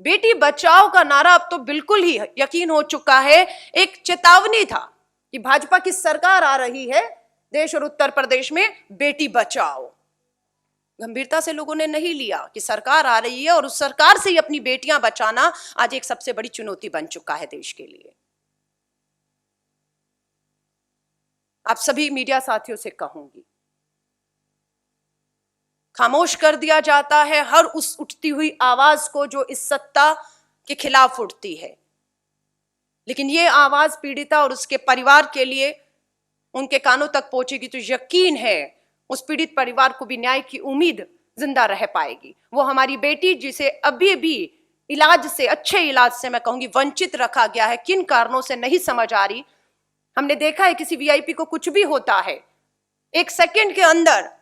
बेटी बचाओ का नारा अब तो बिल्कुल ही यकीन हो चुका है, एक चेतावनी था कि भाजपा की सरकार आ रही है देश और उत्तर प्रदेश में, बेटी बचाओ। गंभीरता से लोगों ने नहीं लिया कि सरकार आ रही है और उस सरकार से ही अपनी बेटियां बचाना आज एक सबसे बड़ी चुनौती बन चुका है देश के लिए। आप सभी मीडिया साथियों से कहूंगी, खामोश कर दिया जाता है हर उस उठती हुई आवाज को जो इस सत्ता के खिलाफ उठती है, लेकिन ये आवाज पीड़िता और उसके परिवार के लिए उनके कानों तक पहुंचेगी तो यकीन है उस पीड़ित परिवार को भी न्याय की उम्मीद जिंदा रह पाएगी। वो हमारी बेटी जिसे अभी भी इलाज से, अच्छे इलाज से मैं कहूंगी वंचित रखा गया है, किन कारणों से नहीं समझ आ रही। हमने देखा है किसी वीआईपी को कुछ भी होता है, एक सेकंड के अंदर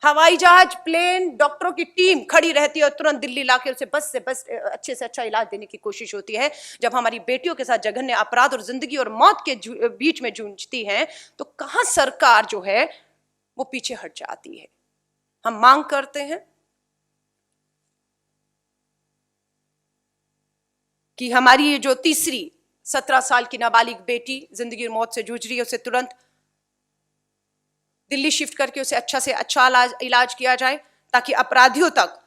हवाई जहाज, प्लेन, डॉक्टरों की टीम खड़ी रहती है और तुरंत दिल्ली लाके उसे बस से बस अच्छे से अच्छा इलाज देने की कोशिश होती है। जब हमारी बेटियों के साथ जघन्य अपराध और जिंदगी और मौत के बीच में जूझती हैं तो कहां सरकार जो है वो पीछे हट जाती है। हम मांग करते हैं कि हमारी ये जो तीसरी 17 साल की नाबालिग बेटी जिंदगी और मौत से जूझ रही है उसे तुरंत दिल्ली शिफ्ट करके उसे अच्छा से अच्छा इलाज किया जाए ताकि अपराधियों तक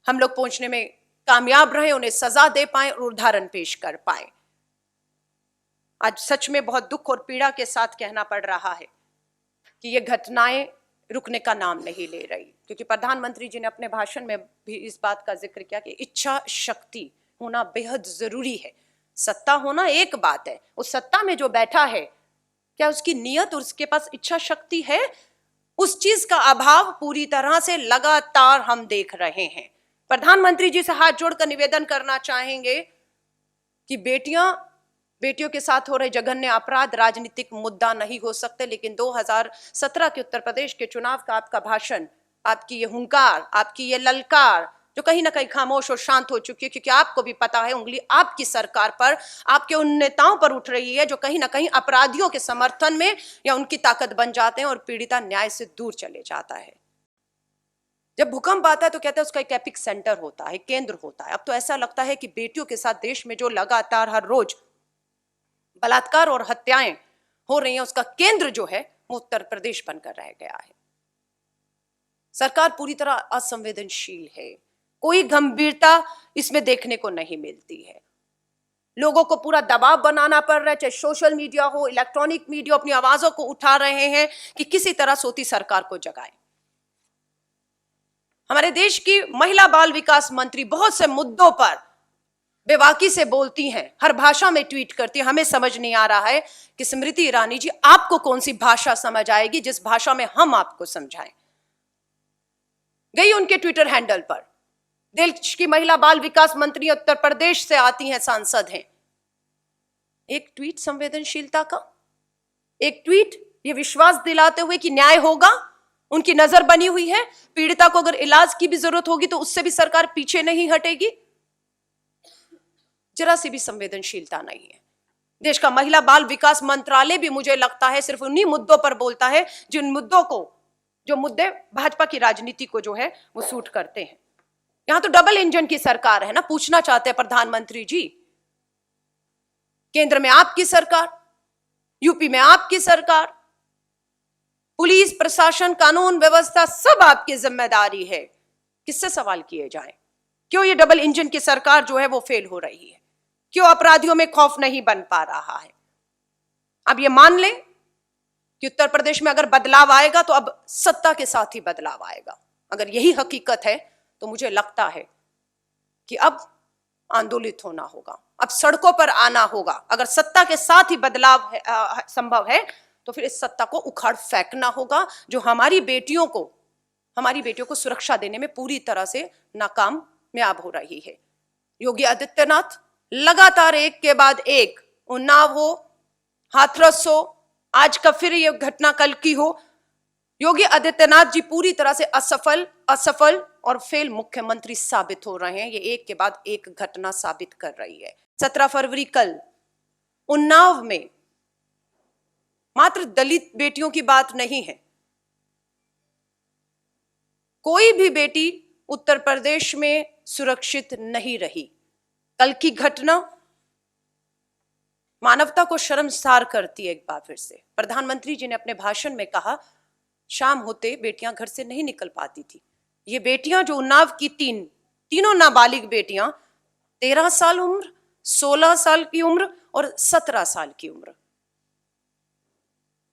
हम लोग पहुंचने में कामयाब रहे, उन्हें सजा दे पाए और उदाहरण पेश कर पाए। आज सच में बहुत दुख और पीड़ा के साथ कहना पड़ रहा है कि ये घटनाएं रुकने का नाम नहीं ले रही, क्योंकि प्रधानमंत्री जी ने अपने भाषण में भी इस बात का जिक्र किया कि इच्छा शक्ति होना बेहद जरूरी है। सत्ता होना एक बात है, उस सत्ता में जो बैठा है क्या उसकी नीयत और उसके पास इच्छा शक्ति है? उस चीज का अभाव पूरी तरह से लगातार हम देख रहे हैं। प्रधानमंत्री जी से हाथ जोड़कर निवेदन करना चाहेंगे कि बेटियों के साथ हो रहे जघन्य अपराध राजनीतिक मुद्दा नहीं हो सकते, लेकिन 2017 के उत्तर प्रदेश के चुनाव का आपका भाषण, आपकी ये हुंकार, आपकी ये ललकार जो कहीं ना कहीं खामोश और शांत हो चुकी है, क्योंकि आपको भी पता है उंगली आपकी सरकार पर, आपके उन नेताओं पर उठ रही है जो कहीं ना कहीं अपराधियों के समर्थन में या उनकी ताकत बन जाते हैं और पीड़िता न्याय से दूर चले जाता है। जब भूकंप आता है तो कहते हैं उसका एक एपिक सेंटर होता है, केंद्र होता है। अब तो ऐसा लगता है कि बेटियों के साथ देश में जो लगातार हर रोज बलात्कार और हत्याएं हो रही हैं उसका केंद्र जो है वो उत्तर प्रदेश बनकर रह गया है। सरकार पूरी तरह असंवेदनशील है, कोई गंभीरता इसमें देखने को नहीं मिलती है। लोगों को पूरा दबाव बनाना पड़ रहा है, चाहे सोशल मीडिया हो, इलेक्ट्रॉनिक मीडिया, अपनी आवाजों को उठा रहे हैं कि किसी तरह सोती सरकार को जगाएं। हमारे देश की महिला बाल विकास मंत्री बहुत से मुद्दों पर बेबाकी से बोलती हैं, हर भाषा में ट्वीट करती हैं। हमें समझ नहीं आ रहा है कि स्मृति ईरानी जी आपको कौन सी भाषा समझ आएगी जिस भाषा में हम आपको समझाएं। गई उनके ट्विटर हैंडल पर, देश की महिला बाल विकास मंत्री उत्तर प्रदेश से आती हैं, सांसद हैं, एक ट्वीट संवेदनशीलता का, एक ट्वीट ये विश्वास दिलाते हुए कि न्याय होगा, उनकी नजर बनी हुई है, पीड़िता को अगर इलाज की भी जरूरत होगी तो उससे भी सरकार पीछे नहीं हटेगी। जरा सी भी संवेदनशीलता नहीं है। देश का महिला बाल विकास मंत्रालय भी मुझे लगता है सिर्फ उन्हीं मुद्दों पर बोलता है जो मुद्दे भाजपा की राजनीति को जो है वो सूट करते हैं। यहां तो डबल इंजन की सरकार है ना। पूछना चाहते हैं प्रधानमंत्री जी, केंद्र में आपकी सरकार, यूपी में आपकी सरकार, पुलिस प्रशासन, कानून व्यवस्था सब आपकी जिम्मेदारी है, किससे सवाल किए जाएं? क्यों ये डबल इंजन की सरकार जो है वो फेल हो रही है? क्यों अपराधियों में खौफ नहीं बन पा रहा है? अब ये मान लें कि उत्तर प्रदेश में अगर बदलाव आएगा तो अब सत्ता के साथ ही बदलाव आएगा। अगर यही हकीकत है तो मुझे लगता है कि अब आंदोलित होना होगा, अब सड़कों पर आना होगा। अगर सत्ता के साथ ही बदलाव संभव है तो फिर इस सत्ता को उखाड़ फेंकना होगा जो हमारी बेटियों को सुरक्षा देने में पूरी तरह से नाकामयाब हो रही है। योगी आदित्यनाथ लगातार एक के बाद एक, उन्नाव हो, हाथरस हो, आज का फिर ये घटना कल की हो, योगी आदित्यनाथ जी पूरी तरह से असफल और फेल मुख्यमंत्री साबित हो रहे हैं। ये एक के बाद एक घटना साबित कर रही है। 17 फरवरी कल उन्नाव में मात्र दलित बेटियों की बात नहीं है, कोई भी बेटी उत्तर प्रदेश में सुरक्षित नहीं रही। कल की घटना मानवता को शर्मसार करती है। एक बार फिर से प्रधानमंत्री जी ने अपने भाषण में कहा, शाम होते बेटियां घर से नहीं निकल पाती थी। ये बेटियां जो उन्नाव की तीनों नाबालिग बेटियां 13 साल उम्र, 16 साल की उम्र और 17 साल की उम्र,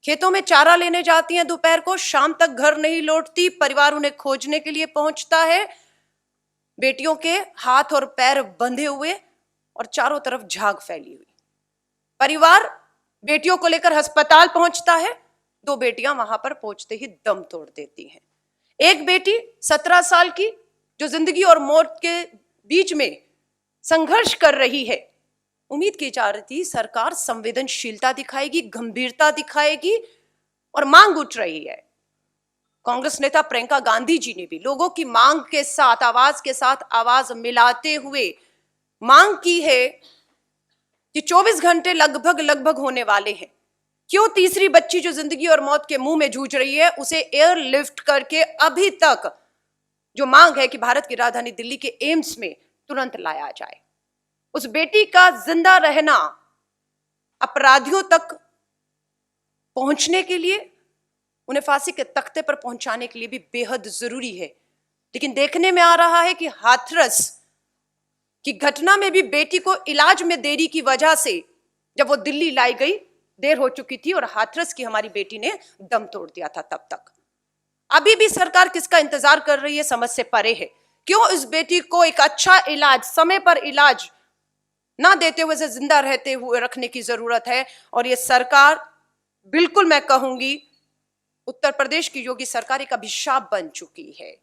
खेतों में चारा लेने जाती हैं दोपहर को, शाम तक घर नहीं लौटती। परिवार उन्हें खोजने के लिए पहुंचता है। बेटियों के हाथ और पैर बंधे हुए और चारों तरफ झाग फैली हुई। परिवार बेटियों को लेकर अस्पताल पहुंचता है। 2 बेटियां वहां पर पहुंचते ही दम तोड़ देती हैं। एक बेटी 17 साल की जो जिंदगी और मौत के बीच में संघर्ष कर रही है। उम्मीद की जा रही थी सरकार संवेदनशीलता दिखाएगी, गंभीरता दिखाएगी और मांग उठ रही है। कांग्रेस नेता प्रियंका गांधी जी ने भी लोगों की मांग के साथ आवाज मिलाते हुए मांग की है कि 24 घंटे लगभग होने वाले हैं। क्यों तीसरी बच्ची जो जिंदगी और मौत के मुंह में जूझ रही है उसे एयरलिफ्ट करके अभी तक जो मांग है कि भारत की राजधानी दिल्ली के एम्स में तुरंत लाया जाए। उस बेटी का जिंदा रहना अपराधियों तक पहुंचने के लिए, उन्हें फांसी के तख्ते पर पहुंचाने के लिए भी बेहद जरूरी है। लेकिन देखने में आ रहा है कि हाथरस की घटना में भी बेटी को इलाज में देरी की वजह से जब वो दिल्ली लाई गई, देर हो चुकी थी और हाथरस की हमारी बेटी ने दम तोड़ दिया था। तब तक अभी भी सरकार किसका इंतजार कर रही है, समझ से परे है। क्यों इस बेटी को एक अच्छा इलाज, समय पर इलाज ना देते हुए इसे जिंदा रहते हुए रखने की जरूरत है। और ये सरकार, बिल्कुल मैं कहूंगी, उत्तर प्रदेश की योगी सरकार एक अभिशाप बन चुकी है,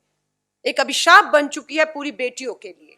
एक अभिशाप बन चुकी है पूरी बेटियों के लिए।